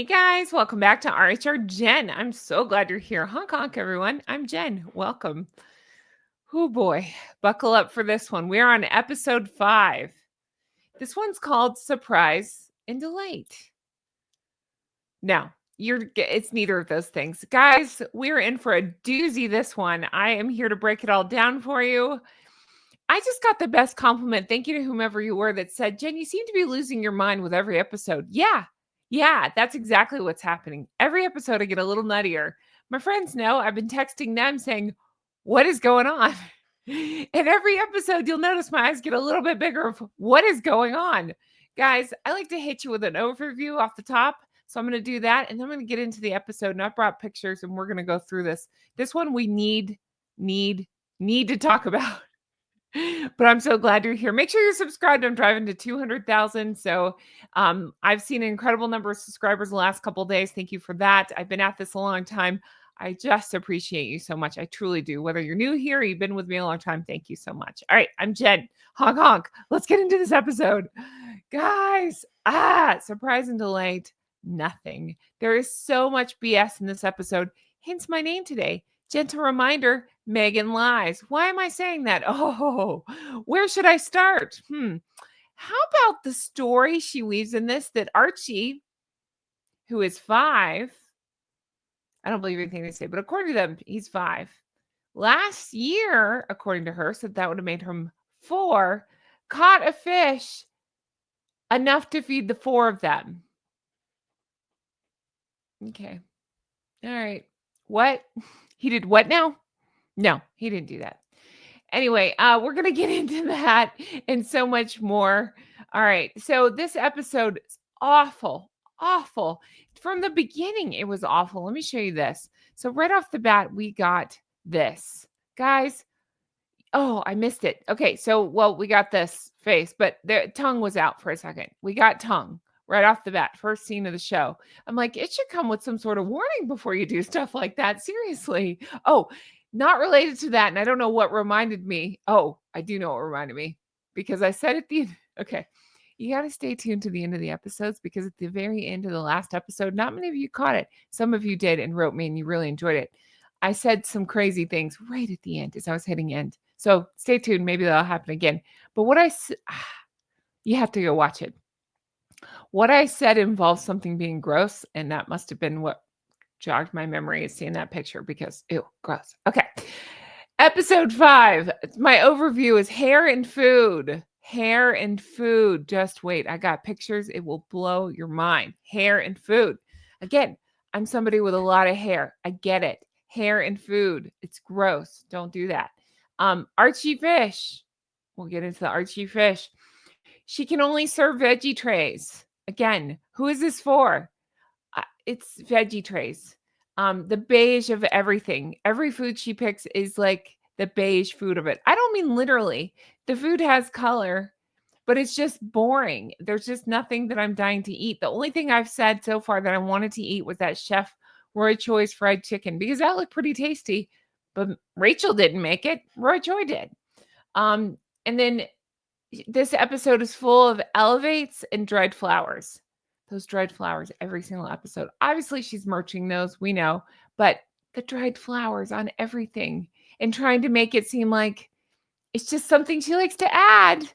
Hey guys, welcome back to RHR Jen. I'm so glad you're here. Honk honk, everyone. I'm Jen. Welcome. Oh boy, buckle up for this one. We're on episode 5. This one's called Surprise and Delight. Now, it's neither of those things. Guys, we're in for a doozy this one. I am here to break it all down for you. I just got the best compliment. Thank you to whomever you were that said, Jen, you seem to be losing your mind with every episode. Yeah, that's exactly what's happening. Every episode, I get a little nuttier. My friends know I've been texting them saying, what is going on? And every episode, you'll notice my eyes get a little bit bigger of what is going on. Guys, I like to hit you with an overview off the top. So I'm going to do that. And then I'm going to get into the episode. And I brought pictures and we're going to go through this. This one we need to talk about. But I'm so glad you're here. Make sure you're subscribed. I'm driving to 200,000. So I've seen an incredible number of subscribers the last couple of days. Thank you for that. I've been at this a long time. I just appreciate you so much. I truly do. Whether you're new here or you've been with me a long time, thank you so much. All right, I'm Jen. Honk honk. Let's get into this episode. Guys, surprise and delight. Nothing. There is so much BS in this episode. Hence my name today. Gentle reminder, Meghan lies. Why am I saying that? Oh, where should I start? How about the story she weaves in this that Archie, who is 5, I don't believe anything they say, but according to them, he's 5. Last year, according to her, said that would have made him 4, caught a fish enough to feed the 4 of them. Okay. All right. What? He did what now? No, he didn't do that. Anyway, we're going to get into that and so much more. All right. So this episode is awful. From the beginning, it was awful. Let me show you this. So right off the bat, we got this. Guys, oh, I missed it. Okay. So, we got this face, but the tongue was out for a second. We got tongue right off the bat. First scene of the show. I'm like, it should come with some sort of warning before you do stuff like that. Seriously. Oh, not related to that. And I don't know what reminded me. Oh, I do know what reminded me because I said at the end, okay, you got to stay tuned to the end of the episodes because at the very end of the last episode, not many of you caught it. Some of you did and wrote me and you really enjoyed it. I said some crazy things right at the end as I was hitting end. So stay tuned. Maybe that'll happen again. But you have to go watch it. What I said involves something being gross. And that must have been what jogged my memory of seeing that picture because, ew, gross. Okay. Episode 5. My overview is hair and food. Hair and food. Just wait. I got pictures. It will blow your mind. Hair and food. Again, I'm somebody with a lot of hair. I get it. Hair and food. It's gross. Don't do that. Archie fish. We'll get into the Archie fish. She can only serve veggie trays. Again, who is this for? It's veggie trays. The beige of everything. Every food she picks is like the beige food of it. I don't mean literally. The food has color, but it's just boring. There's just nothing that I'm dying to eat. The only thing I've said so far that I wanted to eat was that Chef Roy Choi's fried chicken because that looked pretty tasty. But Rachel didn't make it. Roy Choi did. And then this episode is full of elevates and dried flowers. Those dried flowers every single episode. Obviously, she's merching those. We know. But the dried flowers on everything and trying to make it seem like it's just something she likes to add.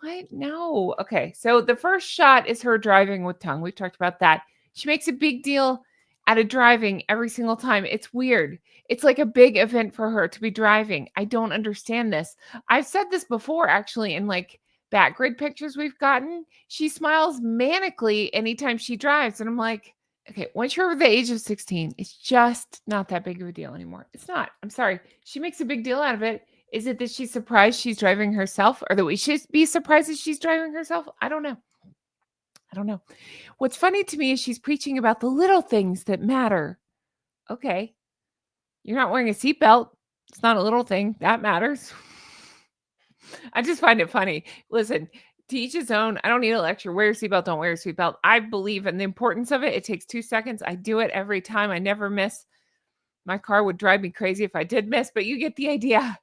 What? No. Okay. So the first shot is her driving with tongue. We've talked about that. She makes a big deal out of driving every single time. It's weird. It's like a big event for her to be driving. I don't understand this. I've said this before, actually, in like back grid pictures we've gotten. She smiles manically anytime she drives. And I'm like, okay, once you're over the age of 16, it's just not that big of a deal anymore. It's not. I'm sorry. She makes a big deal out of it. Is it that she's surprised she's driving herself or that we should be surprised that she's driving herself? I don't know. What's funny to me is she's preaching about the little things that matter. Okay. You're not wearing a seatbelt. It's not a little thing. That matters. I just find it funny. Listen, to each his own. I don't need a lecture. Wear your seatbelt. Don't wear your seatbelt. I believe in the importance of it. It takes 2 seconds. I do it every time. I never miss. My car would drive me crazy if I did miss, but you get the idea.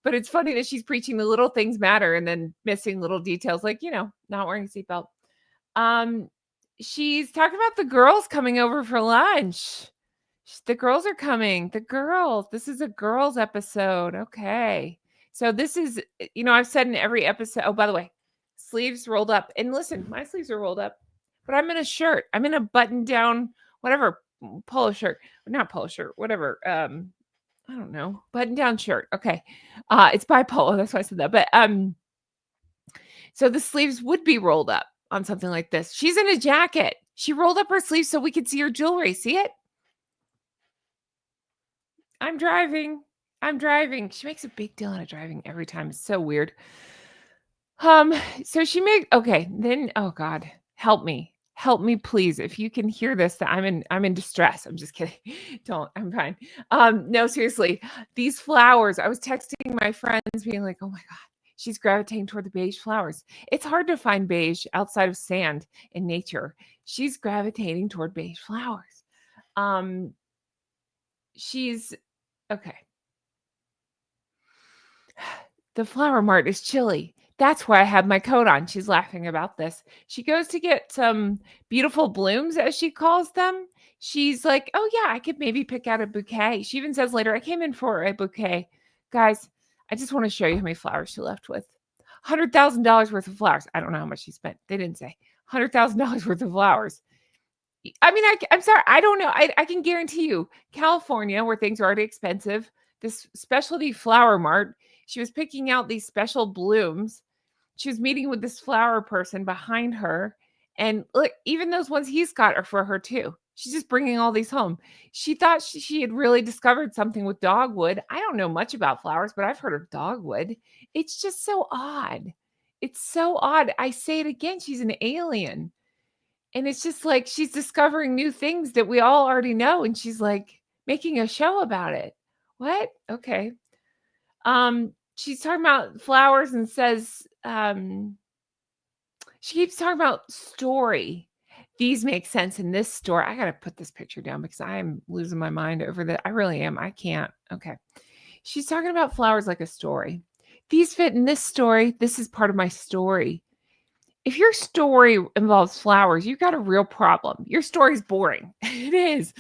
But it's funny that she's preaching the little things matter and then missing little details like, not wearing a seatbelt. She's talking about the girls coming over for lunch. The girls are coming. The girls. This is a girls episode. Okay. So this is, I've said in every episode. Oh, by the way, sleeves rolled up. And listen, my sleeves are rolled up, but I'm in a shirt. I'm in a button down, whatever, polo shirt. Not polo shirt, whatever. I don't know. Button down shirt. Okay. It's by Polo. That's why I said that. But so the sleeves would be rolled up on something like this. She's in a jacket. She rolled up her sleeves so we could see her jewelry. See it? I'm driving. I'm driving. She makes a big deal out of driving every time. It's so weird. Um, so she made okay, then oh God, help me. Help me, please. If you can hear this, that I'm in distress. I'm just kidding. Don't, I'm fine. No, seriously. These flowers, I was texting my friends being like, oh my God, she's gravitating toward the beige flowers. It's hard to find beige outside of sand in nature. She's gravitating toward beige flowers. Um, she's okay. The flower mart is chilly. That's why I have my coat on. She's laughing about this. She goes to get some beautiful blooms, as she calls them. She's like, oh, yeah, I could maybe pick out a bouquet. She even says later, I came in for a bouquet. Guys, I just want to show you how many flowers she left with. $100,000 worth of flowers. I don't know how much she spent. They didn't say. $100,000 worth of flowers. I mean, I'm sorry. I don't know. I can guarantee you, California, where things are already expensive, this specialty flower mart, she was picking out these special blooms. She was meeting with this flower person behind her. And look, even those ones he's got are for her too. She's just bringing all these home. She thought she had really discovered something with dogwood. I don't know much about flowers, but I've heard of dogwood. It's just so odd. It's so odd. I say it again. She's an alien. And it's just like she's discovering new things that we all already know, and she's, like, making a show about it. What? Okay. She's talking about flowers and says, she keeps talking about story. These make sense in this story. I gotta put this picture down because I am losing my mind over that. I really am. I can't. Okay. She's talking about flowers like a story. These fit in this story. This is part of my story. If your story involves flowers, you've got a real problem. Your story's boring. It is.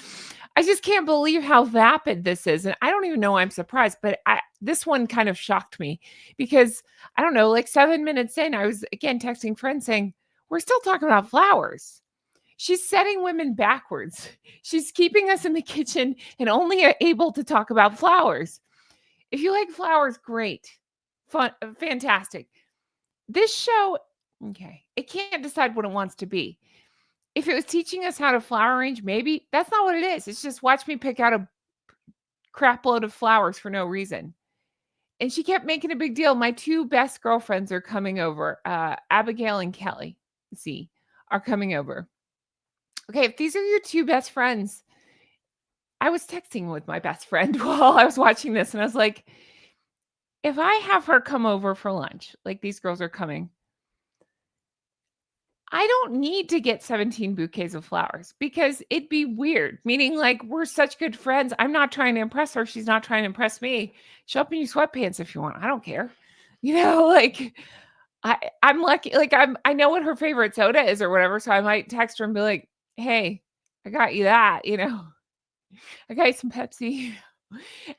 I just can't believe how vapid this is. And I don't even know why I'm surprised, but this one kind of shocked me because I don't know, like 7 minutes in, I was again texting friends saying, we're still talking about flowers. She's setting women backwards. She's keeping us in the kitchen and only able to talk about flowers. If you like flowers, great. Fun, fantastic. This show, okay, it can't decide what it wants to be. If it was teaching us how to flower arrange, maybe that's not what it is. It's just watch me pick out a crap load of flowers for no reason. And she kept making a big deal. My two best girlfriends are coming over. Abigail and Kelly, Z, are coming over. Okay, if these are your two best friends, I was texting with my best friend while I was watching this, and I was like, if I have her come over for lunch, like these girls are coming, I don't need to get 17 bouquets of flowers because it'd be weird. Meaning, like, we're such good friends. I'm not trying to impress her. She's not trying to impress me. Show up in your sweatpants if you want. I don't care. Like I'm lucky. Like I know what her favorite soda is or whatever. So I might text her and be like, hey, I got you that, I got you some Pepsi.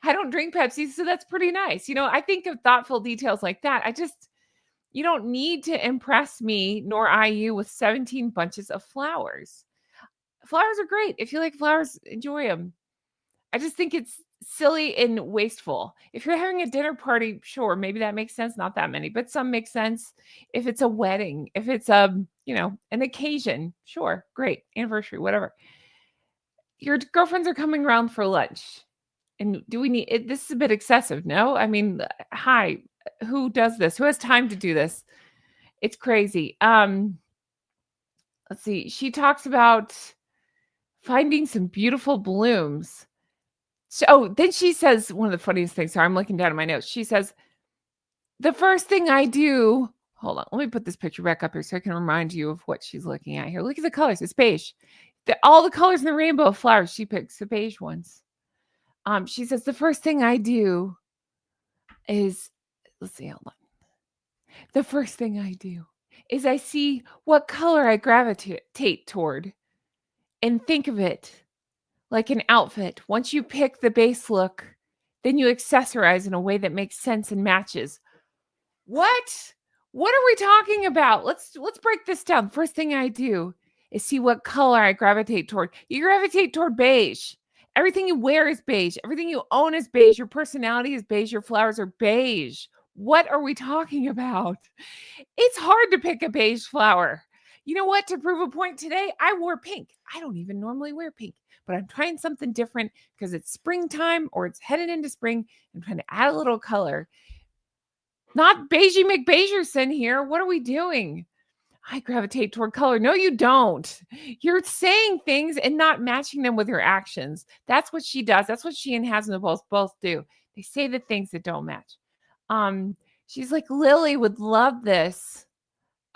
I don't drink Pepsi, so that's pretty nice. I think of thoughtful details like that. You don't need to impress me, nor I you, with 17 bunches of flowers. Flowers are great. If you like flowers, enjoy them. I just think it's silly and wasteful. If you're having a dinner party, sure, maybe that makes sense. Not that many, but some make sense. If it's a wedding, if it's an occasion, sure, great, anniversary, whatever. Your girlfriends are coming around for lunch. And do we need it? This is a bit excessive, no? I mean, hi, who does this? Who has time to do this? It's crazy. Let's see. She talks about finding some beautiful blooms. Then she says one of the funniest things. Sorry, I'm looking down at my notes. She says, the first thing I do, hold on, let me put this picture back up here so I can remind you of what she's looking at here. Look at the colors. It's beige. All the colors in the rainbow of flowers, she picks the beige ones. She says, the first thing I do is, let's see, hold on. The first thing I do is I see what color I gravitate toward and think of it like an outfit. Once you pick the base look, then you accessorize in a way that makes sense and matches. What? What are we talking about? Let's break this down. First thing I do is see what color I gravitate toward. You gravitate toward beige. Everything you wear is beige. Everything you own is beige. Your personality is beige. Your flowers are beige. What are we talking about? It's hard to pick a beige flower. You know what? To prove a point today, I wore pink. I don't even normally wear pink, but I'm trying something different because it's springtime or it's headed into spring. I'm trying to add a little color. Not Beigey McBeigerson here. What are we doing? I gravitate toward color. No, you don't. You're saying things and not matching them with your actions. That's what she does. That's what she and Hasna both do. They say the things that don't match. She's like, Lily would love this.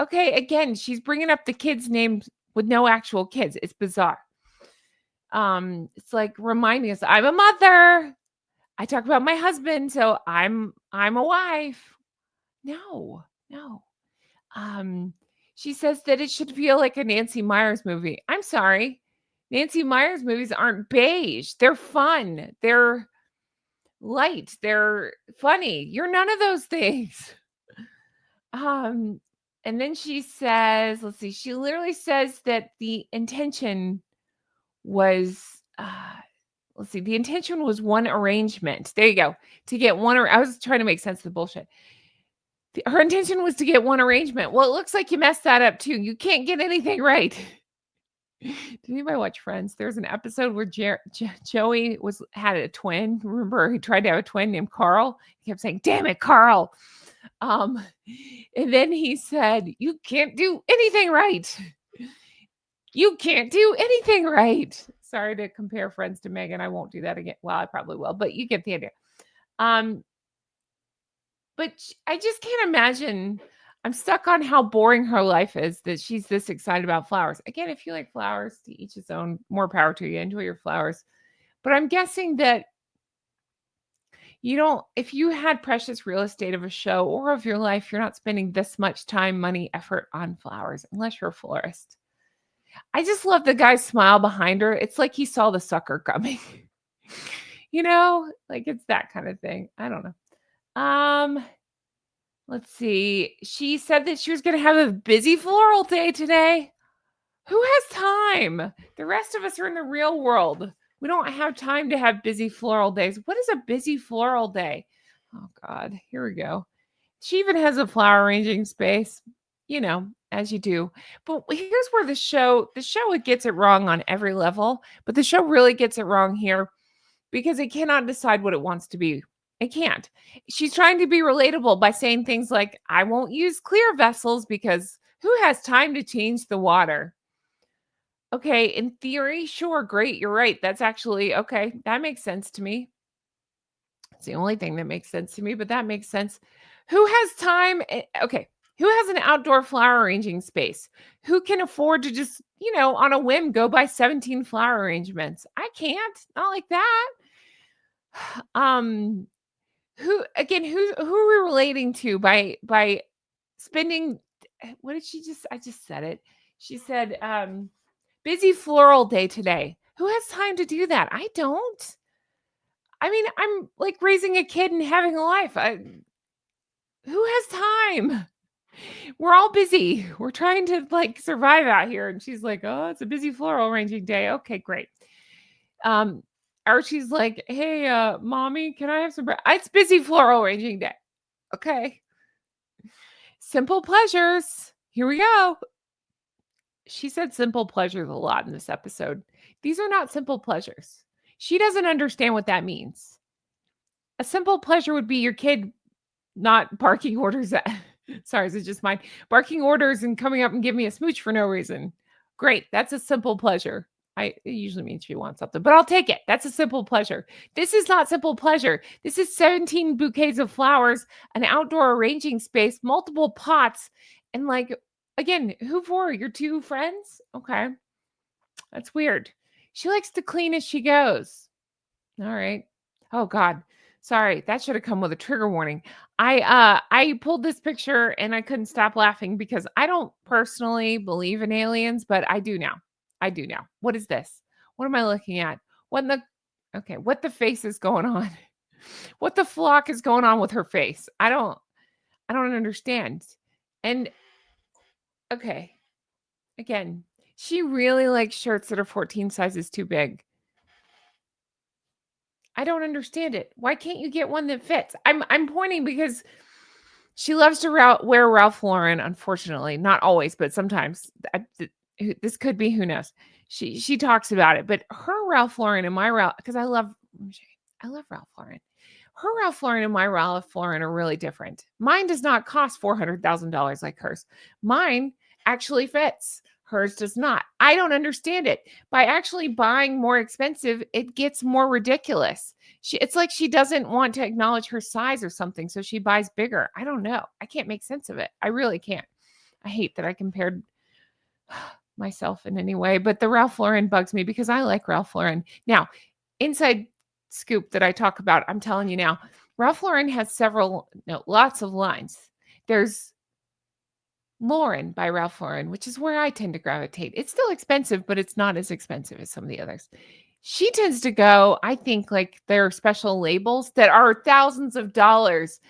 Okay, again, she's bringing up the kids' names with no actual kids. It's bizarre. It's like reminding us, I'm a mother. I talk about my husband, so I'm a wife. No, no. She says that it should feel like a Nancy Meyers movie. I'm sorry. Nancy Meyers movies aren't beige. They're fun. They're light. They're funny. You're none of those things. And then she says, let's see, she literally says that the intention was let's see, the intention was one arrangement. There you go. To get one I was trying to make sense of the bullshit. Her intention was to get one arrangement. Well, it looks like you messed that up too. You can't get anything right. Did anybody watch Friends? There's an episode where Joey had a twin. Remember, he tried to have a twin named Carl. He kept saying, "Damn it, Carl!" And then he said, "You can't do anything right. You can't do anything right." Sorry to compare Friends to Meghan. I won't do that again. Well, I probably will, but you get the idea. But I just can't imagine. I'm stuck on how boring her life is that she's this excited about flowers. Again, if you like flowers, to each his own, more power to you. Enjoy your flowers. But I'm guessing that you don't, if you had precious real estate of a show or of your life, you're not spending this much time, money, effort on flowers, unless you're a florist. I just love the guy's smile behind her. It's like he saw the sucker coming. Like it's that kind of thing. I don't know. Let's see. She said that she was going to have a busy floral day today. Who has time? The rest of us are in the real world. We don't have time to have busy floral days. What is a busy floral day? Oh God, here we go. She even has a flower arranging space, as you do. But here's where the show it gets it wrong on every level, but the show really gets it wrong here because it cannot decide what it wants to be. It can't. She's trying to be relatable by saying things like, I won't use clear vessels because who has time to change the water? Okay, in theory, sure, great, you're right. That's actually okay. That makes sense to me. It's the only thing that makes sense to me, but that makes sense. Who has time? Okay, who has an outdoor flower arranging space? Who can afford to just, on a whim, go buy 17 flower arrangements? I can't. Not like that. Who are we relating to by spending what did she just I just said it. She said, busy floral day today. Who has time to do that? I don't. I mean, I'm like raising a kid and having a life. Who has time? We're all busy. We're trying to survive out here. And she's like, oh, it's a busy floral arranging day. Okay, great. Or she's like, hey, mommy, can I have some bread? It's busy floral arranging day. Okay. Simple pleasures. Here we go. She said simple pleasures a lot in this episode. These are not simple pleasures. She doesn't understand what that means. A simple pleasure would be your kid not barking orders at, sorry, is it just mine? Barking orders and coming up and giving me a smooch for no reason. Great. That's a simple pleasure. It usually means she wants something, but I'll take it. That's a simple pleasure. This is not simple pleasure. This is 17 bouquets of flowers, an outdoor arranging space, multiple pots, and again, who for? Your two friends? Okay. That's weird. She likes to clean as she goes. All right. Oh God. Sorry, that should have come with a trigger warning. I pulled this picture and I couldn't stop laughing because I don't personally believe in aliens, but I do now. I do now. What is this? What am I looking at? What in the Okay, what the face is going on? What the flock is going on with her face? I don't understand. And okay, again, she really likes shirts that are 14 sizes too big. I don't understand it. Why can't you get one that fits? I'm pointing because she loves to wear Ralph Lauren, unfortunately. Not always, but sometimes. This could be, who knows. She talks about it, but her Ralph Lauren and my Ralph, because I love Ralph Lauren. Her Ralph Lauren and my Ralph Lauren are really different. Mine does not cost $400,000 like hers. Mine actually fits. Hers does not. I don't understand it. By actually buying more expensive, it gets more ridiculous. It's like she doesn't want to acknowledge her size or something, so she buys bigger. I don't know. I can't make sense of it. I really can't. I hate that I compared myself in any way, but the Ralph Lauren bugs me because I like Ralph Lauren. Now, inside scoop that I talk about, I'm telling you now, Ralph Lauren has lots of lines. There's Lauren by Ralph Lauren, which is where I tend to gravitate. It's still expensive, but it's not as expensive as some of the others. She tends to go, I think, like there are special labels that are thousands of dollars,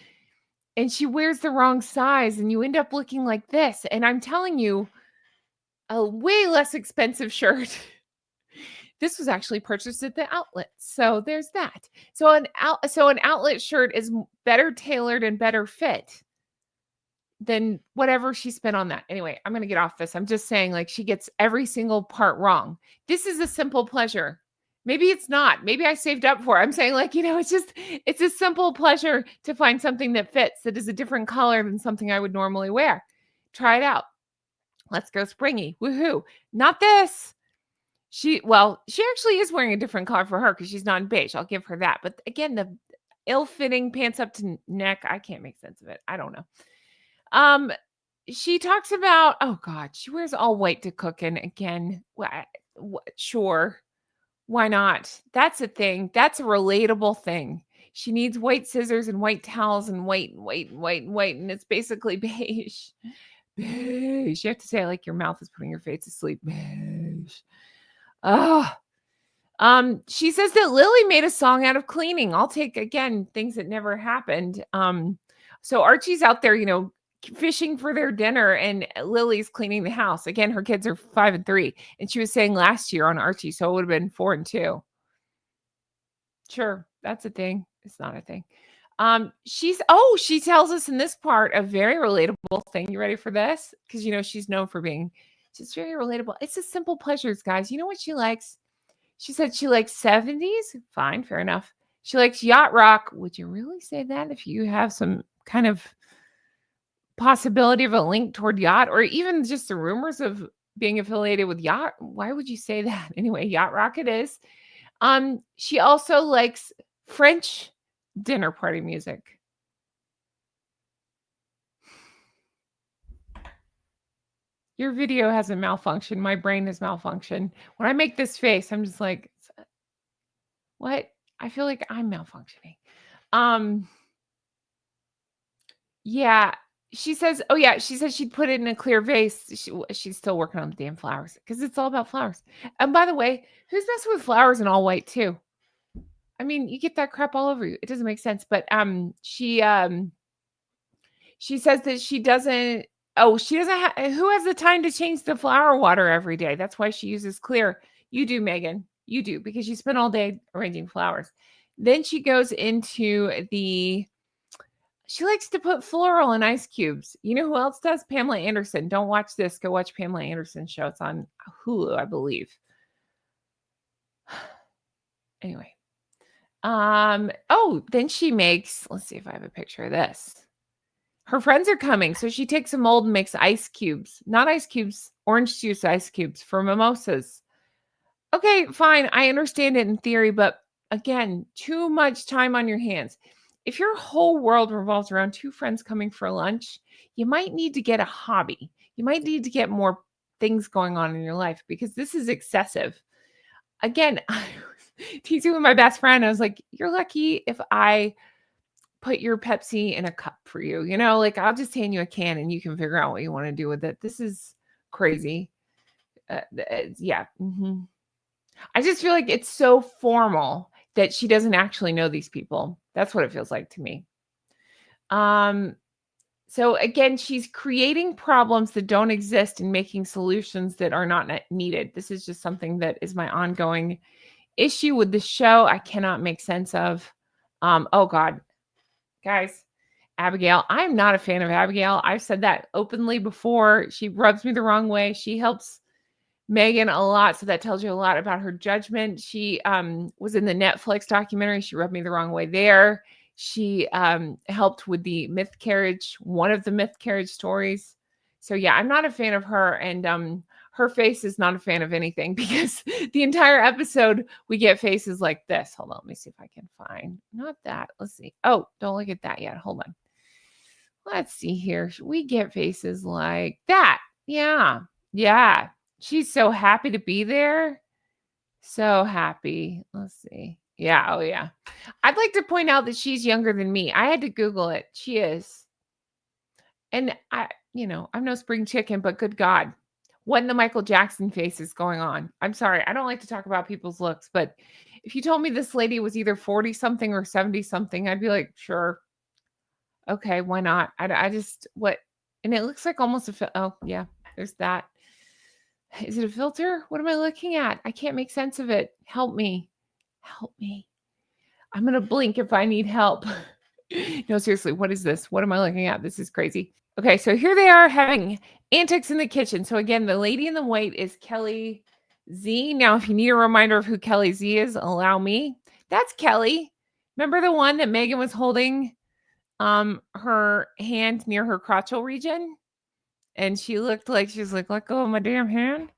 and she wears the wrong size, and you end up looking like this. And I'm telling you, a way less expensive shirt. This was actually purchased at the outlet. So there's that. So an outlet shirt is better tailored and better fit than whatever she spent on that. Anyway, I'm going to get off this. I'm just saying, like, she gets every single part wrong. This is a simple pleasure. Maybe it's not. Maybe I saved up for it. I'm saying, like, it's a simple pleasure to find something that fits, that is a different color than something I would normally wear. Try it out. Let's go springy. Woohoo. Not this. She actually is wearing a different color for her because she's not in beige. I'll give her that. But again, the ill-fitting pants up to neck, I can't make sense of it. I don't know. She talks about, oh God, she wears all white to cook in again. Sure. Why not? That's a thing. That's a relatable thing. She needs white scissors and white towels and white, and it's basically beige. Beige. You have to say it like your mouth is putting your face to sleep. Beige. Oh, she says that Lily made a song out of cleaning. I'll take, again, things that never happened. So Archie's out there, fishing for their dinner, and Lily's cleaning the house. Again, her kids are 5 and 3, and she was saying last year on Archie, so it would have been 4 and 2. Sure, that's a thing. It's not a thing. She tells us in this part a very relatable thing. You ready for this? Because she's known for being just very relatable. It's the simple pleasures, guys. You know what she likes? She said she likes 70s. Fine, fair enough. She likes yacht rock. Would you really say that if you have some kind of possibility of a link toward yacht, or even just the rumors of being affiliated with yacht? Why would you say that? Anyway, yacht rock it is. She also likes French dinner party music. Your video has a malfunction. My brain has malfunctioned. When I make this face, I'm just like, what? I feel like I'm malfunctioning. Yeah. She says she'd put it in a clear vase. She's still working on the damn flowers because it's all about flowers. And by the way, who's messing with flowers in all white too? I mean, you get that crap all over you. It doesn't make sense. But she says that she doesn't. Oh, she doesn't have. Who has the time to change the flower water every day? That's why she uses clear. You do, Megan. You do, because you spend all day arranging flowers. Then she goes into she likes to put floral in ice cubes. You know who else does? Pamela Anderson. Don't watch this. Go watch Pamela Anderson's show. It's on Hulu, I believe. Anyway. Then she makes, let's see if I have a picture of this. Her friends are coming, so she takes a mold and makes ice cubes. Not ice cubes, orange juice ice cubes for mimosas. Okay, fine. I understand it in theory, but again, too much time on your hands. If your whole world revolves around 2 friends coming for lunch, you might need to get a hobby. You might need to get more things going on in your life because this is excessive. Again, teasing with my best friend. I was like, "You're lucky if I put your Pepsi in a cup for you, like, I'll just hand you a can and you can figure out what you wanna do with it. This is crazy." Yeah, mhm. I just feel like it's so formal that she doesn't actually know these people. That's what it feels like to me. Um, so again, she's creating problems that don't exist and making solutions that are not needed. This is just something that is my ongoing issue with the show. I cannot make sense of. Oh God, guys, Abigail. I'm not a fan of Abigail. I've said that openly before. She rubs me the wrong way. She helps Meghan a lot, so that tells you a lot about her judgment. She, was in the Netflix documentary. She rubbed me the wrong way there. She, helped with the miscarriage, one of the miscarriage stories. So, yeah, I'm not a fan of her, and, her face is not a fan of anything because the entire episode, we get faces like this. Hold on, let me see if I can find not that. Let's see. Oh, don't look at that yet. Hold on. Let's see here. We get faces like that. Yeah. Yeah. She's so happy to be there. So happy. Let's see. Yeah. Oh, yeah. I'd like to point out that she's younger than me. I had to Google it. She is. And I'm no spring chicken, but good God. What in the Michael Jackson face is going on? I'm sorry. I don't like to talk about people's looks, but if you told me this lady was either 40 something or 70 something, I'd be like, sure. Okay, why not? I just what and it looks like almost oh, yeah, there's that. Is it a filter? What am I looking at? I can't make sense of it. Help me. Help me. I'm gonna blink if I need help. No, seriously, what is this? What am I looking at? This is crazy. Okay, so here they are having antics in the kitchen. So again, the lady in the white is Kelly Z. Now, if you need a reminder of who Kelly Z is, allow me. That's Kelly. Remember the one that Meghan was holding her hand near her crotchal region, and she looked like she's like, "Let go of my damn hand."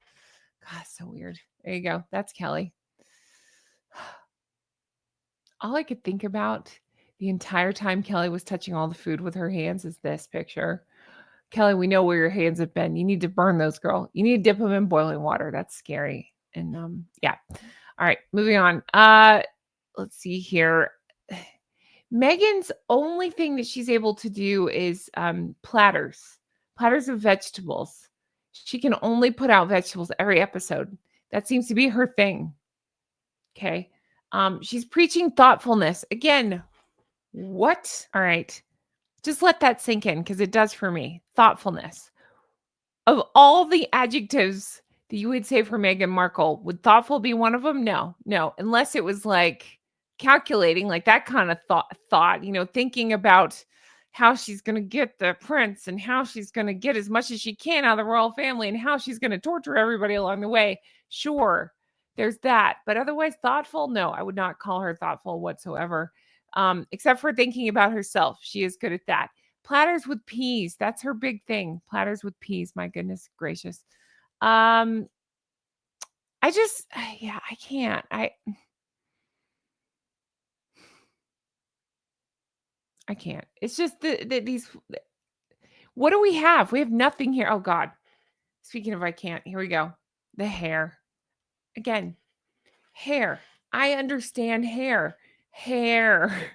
God, so weird. There you go. That's Kelly. All I could think about the entire time Kelly was touching all the food with her hands is this picture. Kelly, we know where your hands have been. You need to burn those, girl. You need to dip them in boiling water. That's scary. And yeah. All right, moving on. Let's see here. Megan's only thing that she's able to do is platters of vegetables. She can only put out vegetables every episode. That seems to be her thing. Okay. She's preaching thoughtfulness. Again, what? All right. Just let that sink in because it does for me. Thoughtfulness. Of all the adjectives that you would say for Meghan Markle, would thoughtful be one of them? No, no, unless it was like calculating, like that kind of thought, thinking about how she's going to get the prince and how she's going to get as much as she can out of the royal family and how she's going to torture everybody along the way. Sure, there's that. But otherwise, thoughtful? No, I would not call her thoughtful whatsoever, except for thinking about herself. She is good at that. Platters with peas, that's her big thing. Platters with peas, my goodness gracious. Um, I just yeah, I can't. I can't. It's just these what do we have? We have nothing here. Oh God. Speaking of I can't, here we go. The hair. Again, hair. I understand hair. Hair.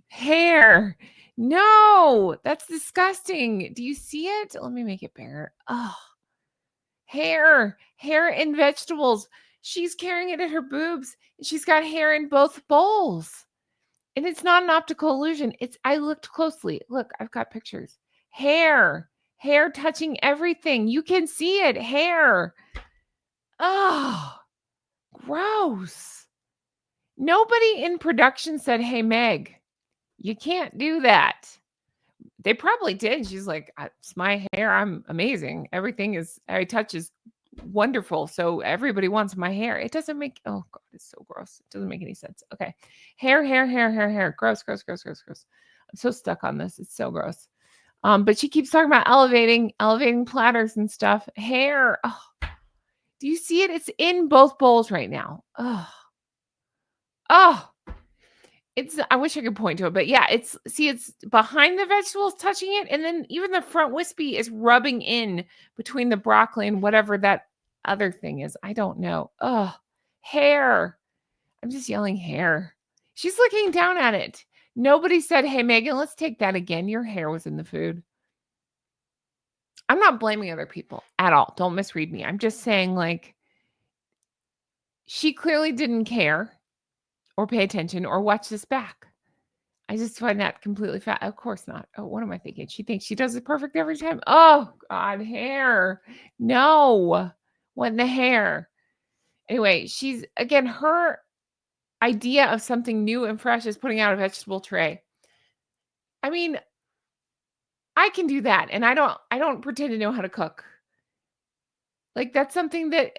Hair. No, that's disgusting. Do you see it? Let me make it bigger. Oh. Hair and vegetables. She's carrying it at her boobs. And she's got hair in both bowls. And it's not an optical illusion. I looked closely. Look, I've got pictures. Hair touching everything. You can see it. Hair. Oh, gross. Nobody in production said, "Hey, Meg, you can't do that." They probably did. She's like, "It's my hair. I'm amazing. Everything I touch is wonderful. So everybody wants my hair." It doesn't make, oh God, it's so gross. It doesn't make any sense. Okay. Hair. Gross, gross, gross, gross, gross. I'm so stuck on this. It's so gross. But she keeps talking about elevating platters and stuff. Hair. Oh, do you see it? It's in both bowls right now. Oh, I wish I could point to it, but yeah, it's behind the vegetables touching it, and then even the front wispy is rubbing in between the broccoli and whatever that other thing is. I don't know. Oh, hair. I'm just yelling hair. She's looking down at it. Nobody said, "Hey, Megan, let's take that again. Your hair was in the food." I'm not blaming other people at all. Don't misread me. I'm just saying, like, she clearly didn't care or pay attention or watch this back. I just find that completely fat. Of course not. Oh, what am I thinking? She thinks she does it perfect every time. Oh, God, hair. No. What in the hair? Anyway, she's again, her idea of something new and fresh is putting out a vegetable tray. I mean, I can do that, and I don't pretend to know how to cook. Like, that's something that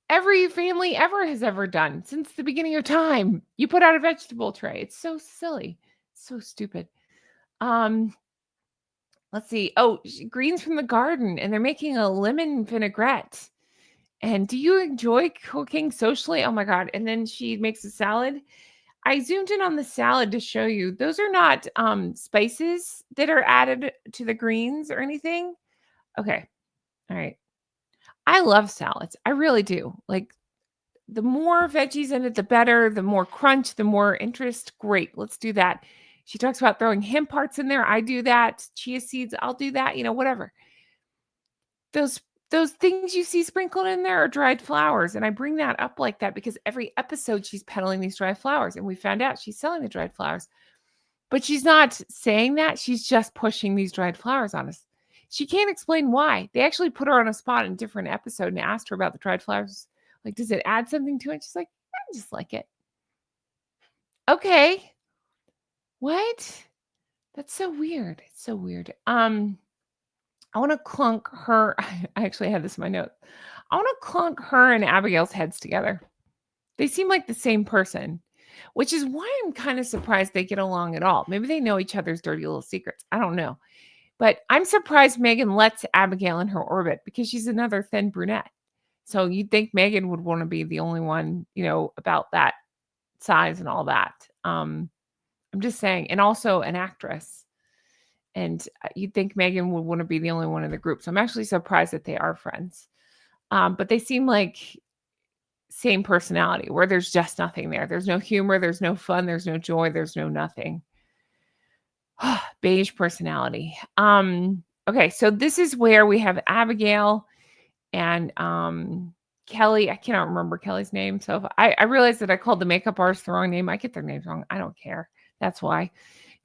every family ever has ever done since the beginning of time. You put out a vegetable tray. It's so silly. So stupid. Um, let's see. Oh, greens from the garden, and they're making a lemon vinaigrette. And do you enjoy cooking socially? Oh my God. And then she makes a salad. I zoomed in on the salad to show you. Those are not spices that are added to the greens or anything. Okay. All right. I love salads. I really do. Like, the more veggies in it, the better. The more crunch, the more interest. Great. Let's do that. She talks about throwing hemp parts in there. I do that. Chia seeds, I'll do that. Whatever. Those those things you see sprinkled in there are dried flowers, and I bring that up like that because every episode she's peddling these dried flowers, and we found out she's selling the dried flowers. But she's not saying that, she's just pushing these dried flowers on us. She can't explain why. They actually put her on a spot in a different episode and asked her about the dried flowers. Like, does it add something to it? She's like, I just like it. Okay. What? That's so weird. It's so weird. I want to clunk her. I actually had this in my notes. I want to clunk her and Abigail's heads together. They seem like the same person, which is why I'm kind of surprised they get along at all. Maybe they know each other's dirty little secrets. I don't know. But I'm surprised Meghan lets Abigail in her orbit because she's another thin brunette. So you'd think Meghan would want to be the only one, about that size and all that. I'm just saying, and also an actress. And you'd think Meghan would want to be the only one in the group. So I'm actually surprised that they are friends. But they seem like same personality where there's just nothing there. There's no humor, there's no fun, there's no joy, there's no nothing. Beige personality. Okay, so this is where we have Abigail and Kelly. I cannot remember Kelly's name. So if I realized that I called the makeup artist the wrong name. I get their names wrong. I don't care. That's why.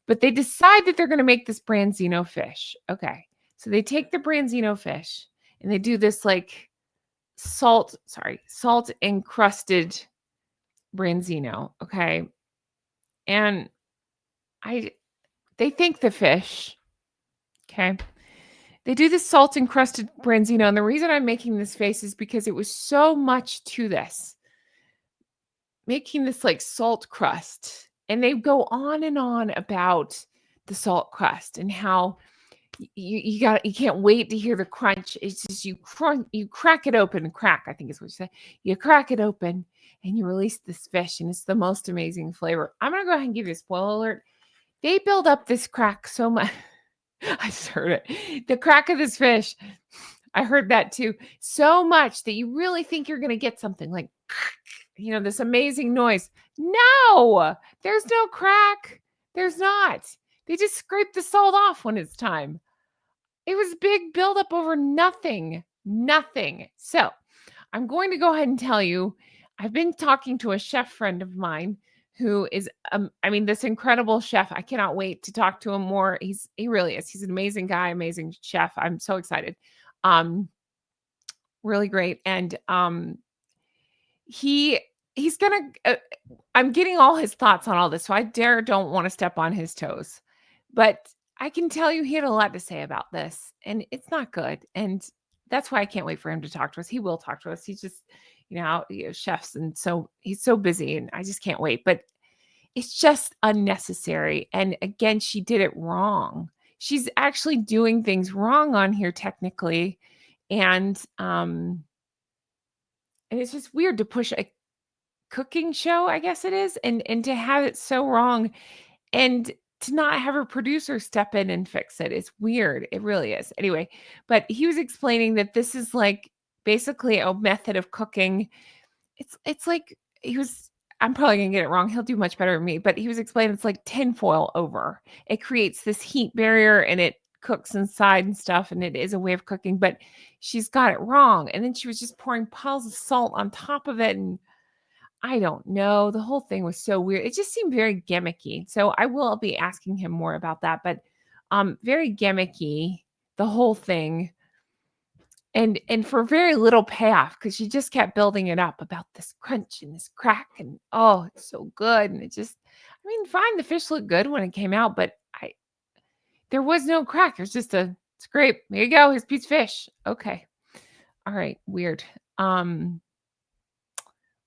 But they decide that they're going to make this branzino fish. Okay. So they take the branzino fish and they do this like salt encrusted branzino. Okay. And they think the fish. Okay. They do this salt encrusted branzino. And the reason I'm making this face is because it was so much to this. Making this like salt crust. And they go on and on about the salt crust and how you can't wait to hear the crunch. It's just you crack it open, I think is what you say. You crack it open and you release this fish, and it's the most amazing flavor. I'm gonna go ahead and give you a spoiler alert. They build up this crack so much. I just heard it. The crack of this fish. I heard that too. So much that you really think you're gonna get something like this amazing noise. No, there's no crack. There's not. They just scrape the salt off when it's time. It was big buildup over nothing. Nothing. So I'm going to go ahead and tell you, I've been talking to a chef friend of mine who is, this incredible chef. I cannot wait to talk to him more. He really is. He's an amazing guy, amazing chef. I'm so excited. Really great. And he's gonna. I'm getting all his thoughts on all this, so I don't want to step on his toes, but I can tell you he had a lot to say about this, and it's not good. And that's why I can't wait for him to talk to us. He will talk to us. He's just, chefs, and so he's so busy, and I just can't wait. But it's just unnecessary. And again, she did it wrong. She's actually doing things wrong on here technically, and it's just weird to push a cooking show, I guess it is, and to have it so wrong and to not have a producer step in and fix it. It's weird. It really is. Anyway, but he was explaining that this is like basically a method of cooking. It's like he was I'm probably gonna get it wrong. He'll do much better than me, but he was explaining it's like tinfoil over. It creates this heat barrier and it cooks inside and stuff, and it is a way of cooking, but she's got it wrong. And then she was just pouring piles of salt on top of it, and I don't know. The whole thing was so weird. It just seemed very gimmicky. So I will be asking him more about that, but very gimmicky, the whole thing. And for very little payoff because she just kept building it up about this crunch and this crack and oh, it's so good. And it just, I mean, fine, the fish looked good when it came out, but there was no crack. There's just it's great. There you go. Here's a piece of fish. Okay. All right. Weird.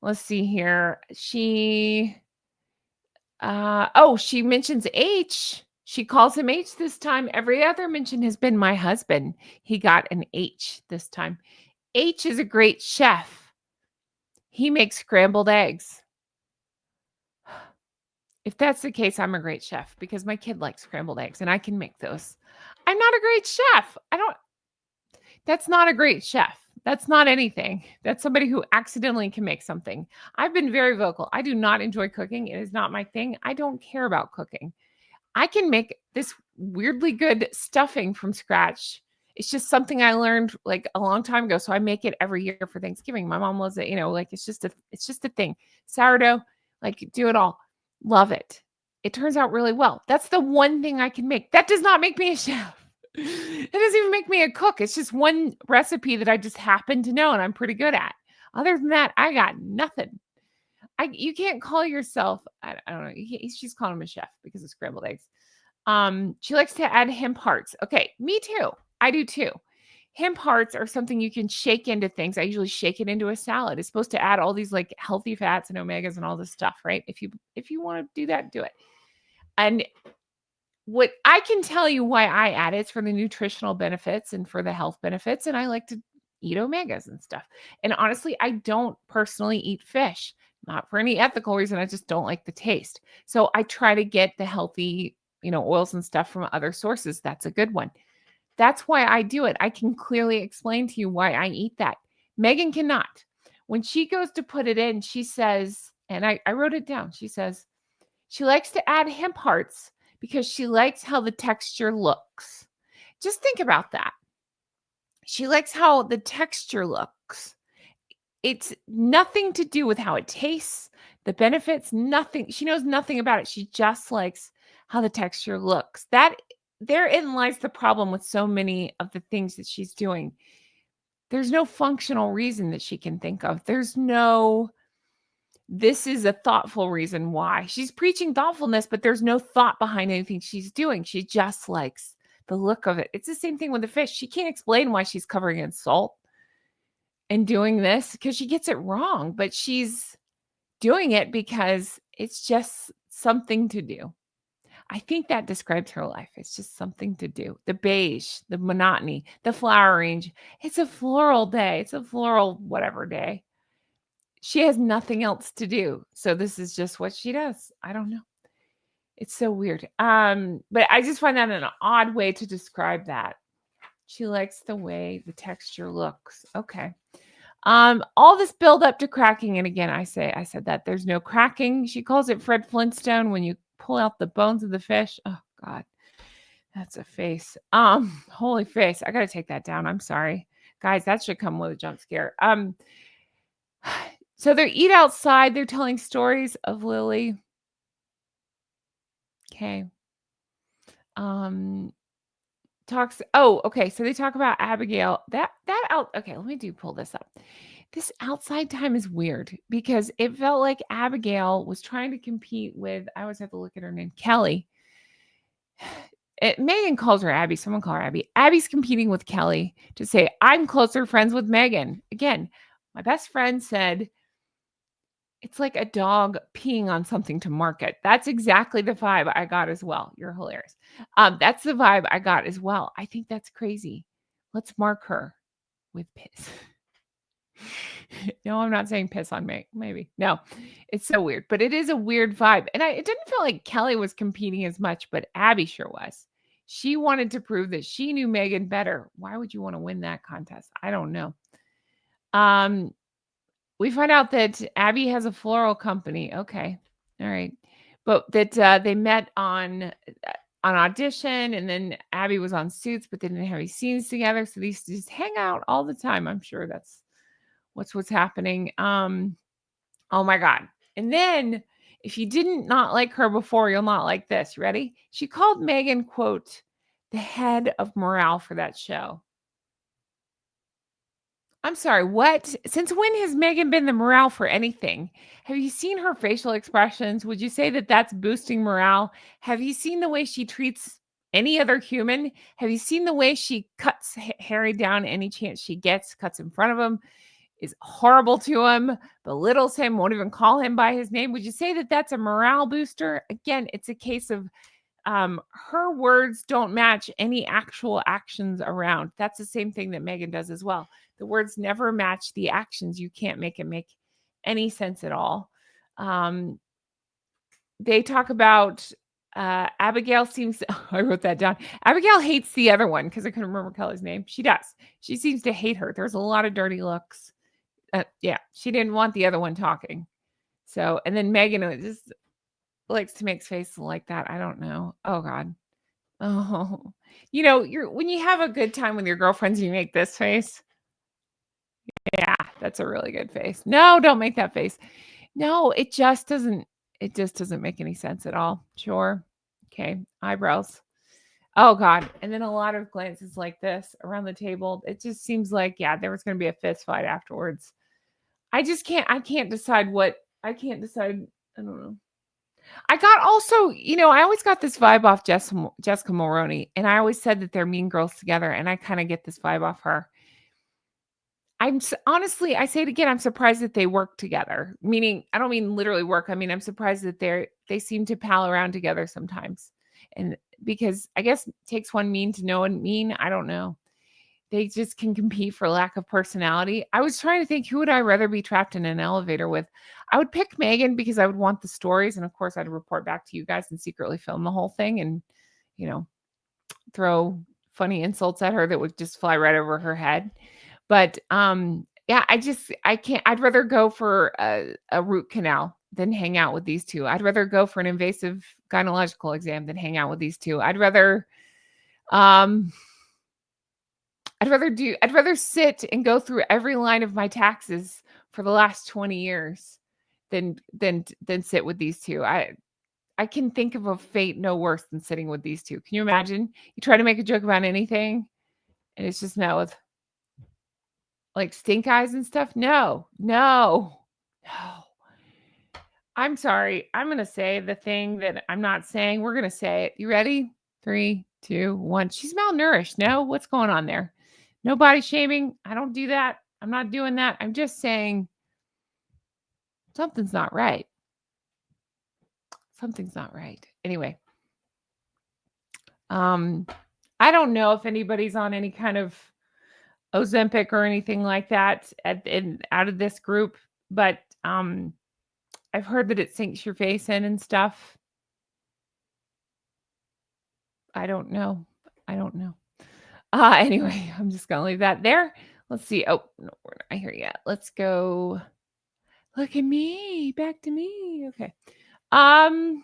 Let's see here. She mentions H. She calls him H this time. Every other mention has been my husband. He got an H this time. H is a great chef. He makes scrambled eggs. If that's the case, I'm a great chef because my kid likes scrambled eggs and I can make those. I'm not a great chef. That's not a great chef. That's not anything. That's somebody who accidentally can make something. I've been very vocal. I do not enjoy cooking. It is not my thing. I don't care about cooking. I can make this weirdly good stuffing from scratch. It's just something I learned like a long time ago. So I make it every year for Thanksgiving. My mom loves it, like it's just a thing. Sourdough, like do it all. Love it. It turns out really well. That's the one thing I can make. That does not make me a chef. It doesn't even make me a cook. It's just one recipe that I just happen to know and I'm pretty good at. Other than that, I got nothing. You can't call yourself, I don't know. She's calling him a chef because of scrambled eggs. She likes to add hemp hearts. Okay, me too. I do too. Hemp hearts are something you can shake into things. I usually shake it into a salad. It's supposed to add all these like healthy fats and omegas and all this stuff, right? If you want to do that, do it. And what I can tell you why I add it's for the nutritional benefits and for the health benefits. And I like to eat omegas and stuff. And honestly, I don't personally eat fish, not for any ethical reason. I just don't like the taste. So I try to get the healthy, oils and stuff from other sources. That's a good one. That's why I do it. I can clearly explain to you why I eat that. Meghan cannot. When she goes to put it in, she says, and I wrote it down. She says, she likes to add hemp hearts because she likes how the texture looks. Just think about that. She likes how the texture looks. It's nothing to do with how it tastes, the benefits, nothing. She knows nothing about it. She just likes how the texture looks. Therein lies the problem with so many of the things that she's doing. There's no functional reason that she can think of. This is a thoughtful reason why. She's preaching thoughtfulness, but there's no thought behind anything she's doing. She just likes the look of it. It's the same thing with the fish. She can't explain why she's covering it in salt and doing this because she gets it wrong, but she's doing it because it's just something to do. I think that describes her life. It's just something to do. The beige, the monotony, the flower range. It's a floral day. It's a floral whatever day. She has nothing else to do. So this is just what she does. I don't know. It's so weird. But I just find that an odd way to describe that. She likes the way the texture looks. Okay. All this build up to cracking. And again, I said that there's no cracking. She calls it Fred Flintstone when you pull out the bones of the fish. Oh God, that's a face. Holy face. I got to take that down. I'm sorry. Guys, that should come with a jump scare. So they eat outside. They're telling stories of Lily. Okay. Okay. So they talk about Abigail. Okay, let me pull this up. This outside time is weird because it felt like Abigail was trying to compete with, I always have to look at her name, Kelly. Meghan calls her Abby. Someone call her Abby. Abby's competing with Kelly to say, I'm closer friends with Meghan. Again, my best friend said, it's like a dog peeing on something to mark it. That's exactly the vibe I got as well. You're hilarious. That's the vibe I got as well. I think that's crazy. Let's mark her with piss. No, I'm not saying piss on me. Maybe. No, it's so weird, but it is a weird vibe. And it didn't feel like Kelly was competing as much, but Abby sure was. She wanted to prove that she knew Meghan better. Why would you want to win that contest? I don't know. We find out that Abby has a floral company. Okay. All right. But that they met on audition, and then Abby was on Suits, but they didn't have any scenes together. So they used to just hang out all the time. I'm sure that's what's happening. Oh my God. And then if you didn't not like her before, you'll not like this. You ready? She called Meghan, quote, the head of morale for that show. I'm sorry, what? Since when has Meghan been the morale for anything? Have you seen her facial expressions? Would you say that that's boosting morale? Have you seen the way she treats any other human? Have you seen the way she cuts Harry down any chance she gets, cuts in front of him, is horrible to him, belittles him, won't even call him by his name? Would you say that that's a morale booster? Again, it's a case of her words don't match any actual actions around. That's the same thing that Meghan does as well. The words never match the actions. You can't make it make any sense at all. They talk about Abigail seems, I wrote that down. Abigail hates the other one because I couldn't remember Kelly's name. She does. She seems to hate her. There's a lot of dirty looks. Yeah, she didn't want the other one talking. So, and then Meghan just likes to make faces like that. I don't know. Oh God. Oh, you're when you have a good time with your girlfriends, you make this face. Yeah, that's a really good face. No, don't make that face. No, it just doesn't make any sense at all. Sure. Okay. Eyebrows. Oh God. And then a lot of glances like this around the table. It just seems like, yeah, there was going to be a fist fight afterwards. I can't decide I can't decide. I don't know. I got also, I always got this vibe off Jessica Mulroney, and I always said that they're mean girls together, and I kind of get this vibe off her. Honestly, I say it again, I'm surprised that they work together. Meaning, I don't mean literally work. I mean, I'm surprised that they seem to pal around together sometimes. And because I guess it takes one mean to know one mean. I don't know. They just can compete for lack of personality. I was trying to think, who would I rather be trapped in an elevator with? I would pick Meghan because I would want the stories. And of course, I'd report back to you guys and secretly film the whole thing and, you know, throw funny insults at her that would just fly right over her head. But yeah, I can't. I'd rather go for a root canal than hang out with these two. I'd rather go for an invasive gynecological exam than hang out with these two. Um I'd rather sit and go through every line of my taxes for the last 20 years than sit with these two. I can think of a fate no worse than sitting with these two. Can you imagine? You try to make a joke about anything and it's just met with like stink eyes and stuff. No. No. No. I'm sorry. I'm going to say the thing that I'm not saying. We're going to say it. You ready? 3, 2, 1. She's malnourished. No, what's going on there? No body shaming. I don't do that. I'm not doing that. I'm just saying something's not right. Something's not right. Anyway, I don't know if anybody's on any kind of Ozempic or anything like that out of this group, but I've heard that it sinks your face in and stuff. I don't know. I don't know. Anyway, I'm just gonna leave that there. Let's see. Oh, no, we're not here yet. Let's go. Look at me. Back to me. Okay. Um,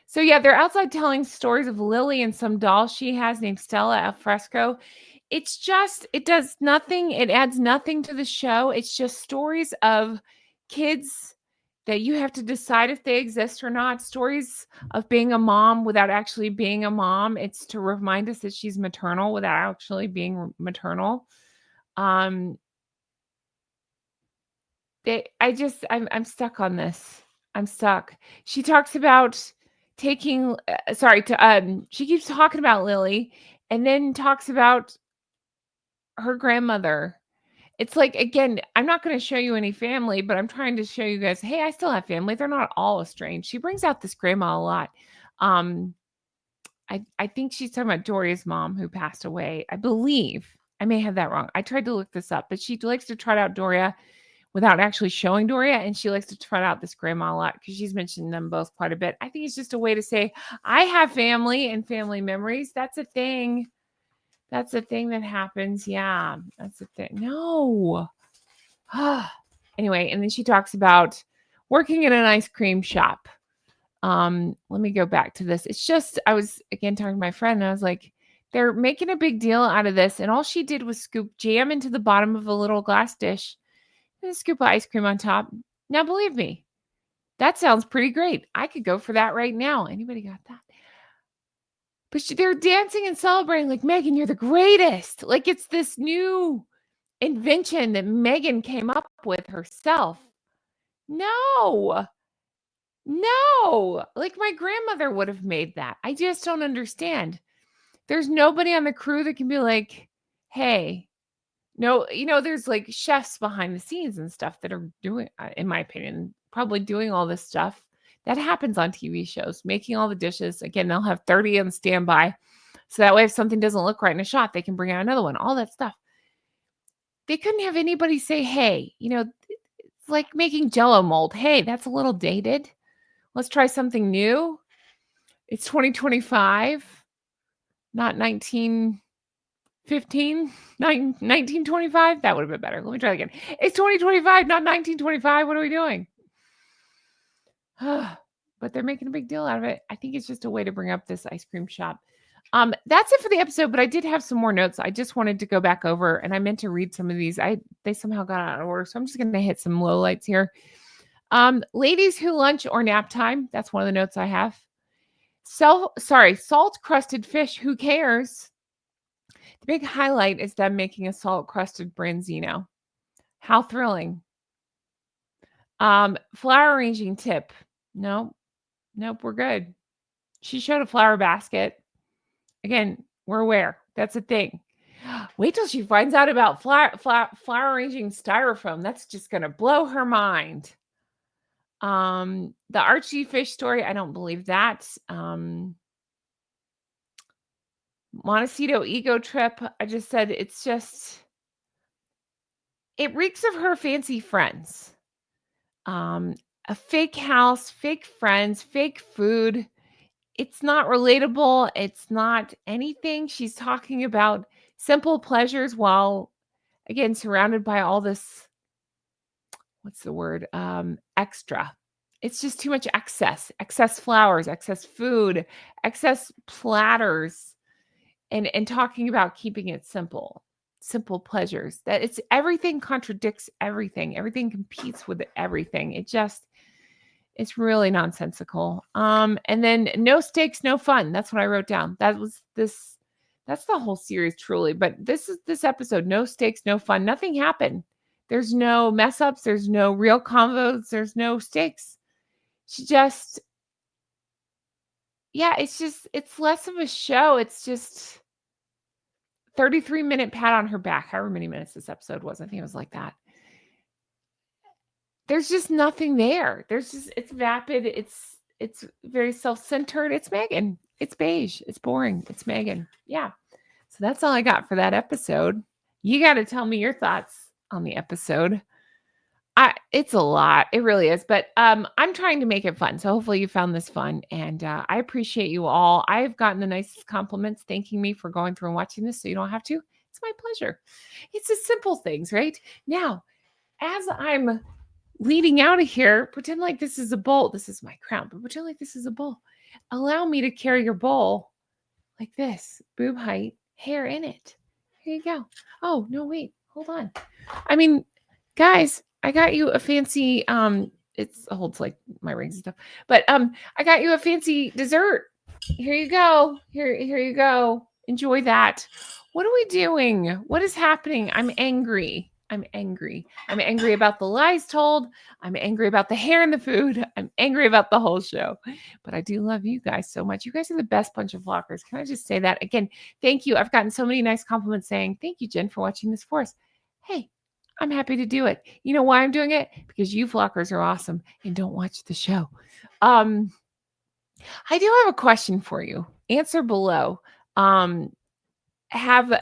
so yeah, they're outside telling stories of Lily and some doll she has named Stella al fresco. It's just, it does nothing. It adds nothing to the show. It's just stories of kids that you have to decide if they exist or not. Stories of being a mom without actually being a mom. It's to remind us that she's maternal without actually being maternal. Um, I'm stuck on this. I'm stuck. She talks about taking, she keeps talking about Lily and then talks about her grandmother. It's like, again, I'm not going to show you any family, but I'm trying to show you guys, hey, I still have family. They're not all estranged. She brings out this grandma a lot. Um, I think she's talking about Doria's mom who passed away. I believe. I may have that wrong. I tried to look this up, but she likes to trot out Doria without actually showing Doria, and she likes to trot out this grandma a lot because she's mentioned them both quite a bit. I think it's just a way to say, I have family and family memories. That's a thing. That's a thing that happens. Yeah, that's a thing. No. Anyway, and then she talks about working in an ice cream shop. Let me go back to this. It's just, I was again talking to my friend and I was like, they're making a big deal out of this. And all she did was scoop jam into the bottom of a little glass dish and a scoop of ice cream on top. Now, believe me, that sounds pretty great. I could go for that right now. Anybody got that? But they're dancing and celebrating like, Meghan, you're the greatest. Like it's this new invention that Meghan came up with herself. No. No, like my grandmother would have made that. I just don't understand. There's nobody on the crew that can be like, "Hey," no, there's like chefs behind the scenes and stuff that are doing, in my opinion, probably doing all this stuff that happens on TV shows, making all the dishes. Again, they'll have 30 on standby. So that way, if something doesn't look right in a shot, they can bring out another one, all that stuff. They couldn't have anybody say, "Hey," it's like making Jello mold. Hey, that's a little dated. Let's try something new. It's 2025, not 1915, 1925. That would have been better. Let me try again. It's 2025, not 1925. What are we doing? But they're making a big deal out of it. I think it's just a way to bring up this ice cream shop. That's it for the episode, but I did have some more notes. I just wanted to go back over, and I meant to read some of these. They somehow got out of order, so I'm just going to hit some lowlights here. Ladies who lunch or nap time. That's one of the notes I have. Salt-crusted fish. Who cares? The big highlight is them making a salt-crusted branzino. How thrilling. Flower arranging tip. Nope, we're good. She showed a flower basket. Again, we're aware. That's a thing. Wait till she finds out about flower arranging styrofoam. That's just going to blow her mind. The Archie fish story, I don't believe that. Montecito ego trip, I just said it reeks of her fancy friends. A fake house, fake friends, fake food. It's not relatable. It's not anything. She's talking about simple pleasures while, again, surrounded by all this, what's the word? Extra. It's just too much excess flowers, excess food, excess platters, and talking about keeping it simple pleasures. That it's everything contradicts everything. Everything competes with everything. It's really nonsensical. And then no stakes, no fun. That's what I wrote down. That's the whole series truly. But this episode, no stakes, no fun. Nothing happened. There's no mess ups. There's no real convos. There's no stakes. She just, yeah, it's less of a show. It's just 33-minute pat on her back, however many minutes this episode was. I think it was like that. There's just nothing there. It's vapid. It's very self-centered. It's Meghan. It's beige. It's boring. It's Meghan. Yeah. So that's all I got for that episode. You got to tell me your thoughts on the episode. It's a lot. It really is. But I'm trying to make it fun. So hopefully you found this fun. And I appreciate you all. I've gotten the nicest compliments thanking me for going through and watching this. So you don't have to. It's my pleasure. It's the simple things, right? Now, as I'm leading out of here, pretend like this is a bowl. This is my crown, but pretend like this is a bowl. Allow me to carry your bowl like this, boob height, hair in it. Here you go. Oh, no, wait, hold on. I mean, guys, I got you a fancy, it holds like my rings and stuff, but I got you a fancy dessert. Here you go. Here you go. Enjoy that. What are we doing? What is happening? I'm angry. I'm angry about the lies told. I'm angry about the hair in the food. I'm angry about the whole show. But I do love you guys so much. You guys are the best bunch of flockers. Can I just say that again? Thank you. I've gotten so many nice compliments saying, thank you, Jen, for watching this for us. Hey, I'm happy to do it. You know why I'm doing it? Because you flockers are awesome and don't watch the show. I do have a question for you. Answer below. Have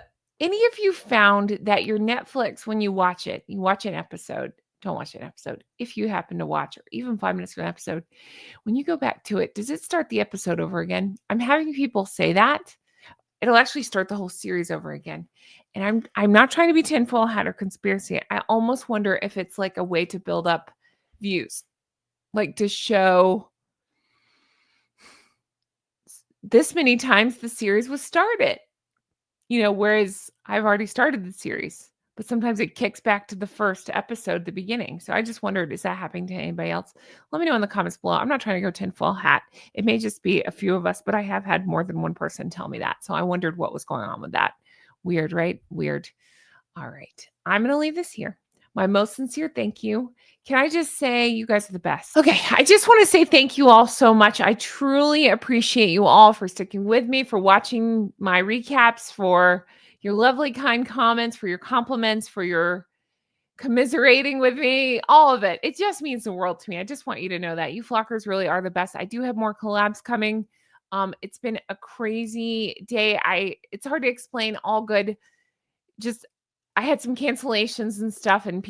any of you found that your Netflix, when you watch an episode, don't watch an episode. If you happen to watch, or even 5 minutes of an episode, when you go back to it, does it start the episode over again? I'm having people say that. it'll actually start the whole series over again. And I'm not trying to be tinfoil hat or conspiracy. I almost wonder if it's like a way to build up views, like to show this many times the series was started. Whereas I've already started the series, but sometimes it kicks back to the first episode, the beginning. So I just wondered, is that happening to anybody else? Let me know in the comments below. I'm not trying to go tinfoil hat. It may just be a few of us, but I have had more than one person tell me that. So I wondered what was going on with that. Weird, right? Weird. All right. I'm going to leave this here. My most sincere thank you. Can I just say you guys are the best? Okay. I just want to say thank you all so much. I truly appreciate you all for sticking with me, for watching my recaps, for your lovely, kind comments, for your compliments, for your commiserating with me, all of it. It just means the world to me. I just want you to know that you flockers really are the best. I do have more collabs coming. It's been a crazy day. It's hard to explain. All good. Just I had some cancellations and stuff and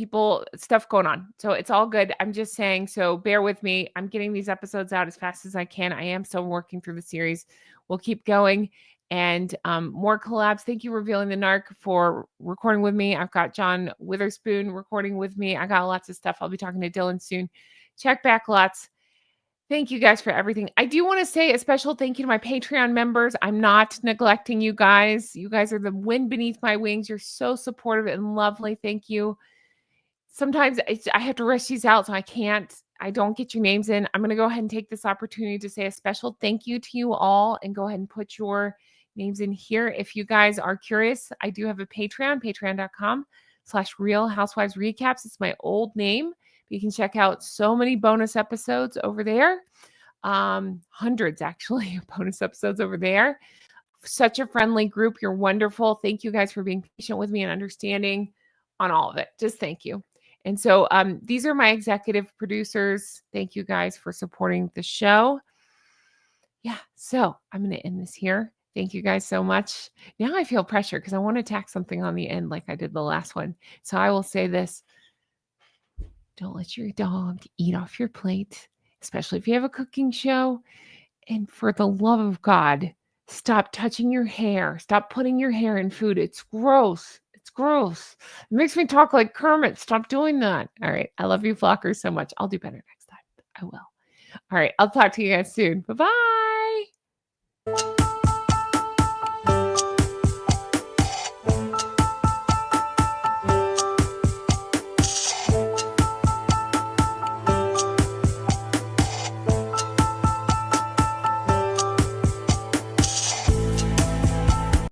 stuff going on. So it's all good. I'm just saying, so bear with me. I'm getting these episodes out as fast as I can. I am still working through the series. We'll keep going. And more collabs. Thank you, Revealing the Narc, for recording with me. I've got John Witherspoon recording with me. I got lots of stuff. I'll be talking to Dylan soon. Check back lots. Thank you guys for everything. I do want to say a special thank you to my Patreon members. I'm not neglecting you guys. You guys are the wind beneath my wings. You're so supportive and lovely. Thank you. Sometimes I have to rush these out, so I don't get your names in. I'm going to go ahead and take this opportunity to say a special thank you to you all and go ahead and put your names in here. If you guys are curious, I do have a Patreon, patreon.com/Real Housewives Recaps. It's my old name. You can check out so many bonus episodes over there. Hundreds actually of bonus episodes over there. Such a friendly group. You're wonderful. Thank you guys for being patient with me and understanding on all of it. Just thank you. And so these are my executive producers. Thank you guys for supporting the show. Yeah, so I'm going to end this here. Thank you guys so much. Now I feel pressure because I want to tack something on the end like I did the last one. So I will say this. Don't let your dog eat off your plate, especially if you have a cooking show. And for the love of God, stop touching your hair. Stop putting your hair in food. It's gross. It's gross. It makes me talk like Kermit. Stop doing that. All right. I love you, flockers, so much. I'll do better next time. I will. All right. I'll talk to you guys soon. Bye-bye.